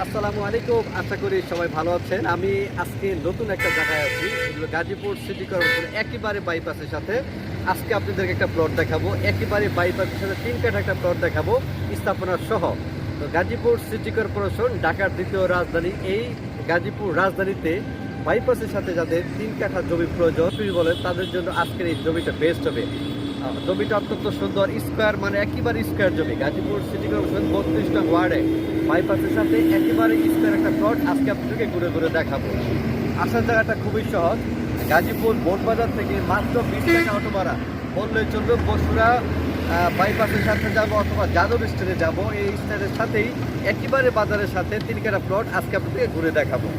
আসসালামু আলাইকুম, আশা করি সবাই ভালো আছেন। আমি আজকে নতুন একটা জায়গায় আছি, গাজীপুর সিটি কর্পোরেশন একেবারে বাইপাসের সাথে। আজকে আপনাদেরকে একটা প্লট দেখাবো, একেবারে বাইপাসের সাথে 3 কাঠা একটা প্লট দেখাবো স্থাপনা সহ। তো গাজীপুর সিটি কর্পোরেশন ঢাকার দ্বিতীয় রাজধানী, এই গাজীপুর রাজধানীতে বাইপাসের সাথে যাদের 3 কাঠা জমি প্রয়োজন বলেন, তাদের জন্য আজকের এই জমিটা বেস্ট হবে। জমিটা অত্যন্ত সুন্দর, স্কোয়ার মানে একেবারে স্কোয়ার জমি। গাজীপুর সিটি কর্পোরেশন 32 নং ওয়ার্ডে বাইপাসের সাথে একেবারে স্কোয়ার একটা প্লট আজকে আপনাদেরকে ঘুরে ঘুরে দেখাবো। আসার জায়গাটা খুবই সহজ, গাজীপুর বোটবাজার থেকে মাত্র 20 টাকা অটো ভাড়া বললে চলবে। বসুরা বাইপাসের সাথে যাবো অথবা যাদব স্ট্যান্ডে যাবো, এই স্ট্যান্ডের সাথেই একেবারে বাজারের সাথে 3 কাঠা প্লট আজকে আপনাদেরকে ঘুরে দেখাবো।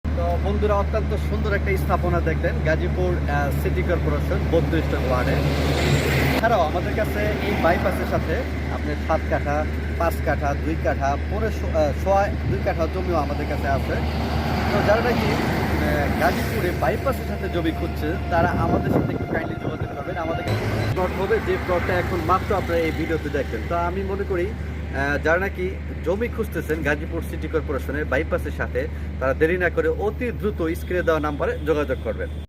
তো বন্ধুরা, অত্যন্ত সুন্দর একটা স্থাপনা দেখলেন গাজীপুর সিটি কর্পোরেশন 32 নং ওয়ার্ডে। এছাড়াও আমাদের কাছে এই বাইপাসের সাথে আপনি 7 কাঠা, 5 কাঠা, 2 কাঠা, পরে 2 কাঠা জমিও আমাদের কাছে আছে। তো যারা নাকি গাজীপুরে বাইপাসের সাথে জমি খুঁজছে, তারা আমাদের সাথে একটু কাইন্ডলি যোগাযোগ করবেন। আমাদের কাছে প্লট হবে, যে প্লটটা এখন মাত্র আপনারা এই ভিডিওতে দেখবেন। তো আমি মনে করি যারা নাকি জমি খুঁজতেছেন গাজীপুর সিটি কর্পোরেশনের বাইপাসের সাথে, তারা দেরি না করে অতি দ্রুত স্ক্রিনে দেওয়া নাম্বারে যোগাযোগ করবেন।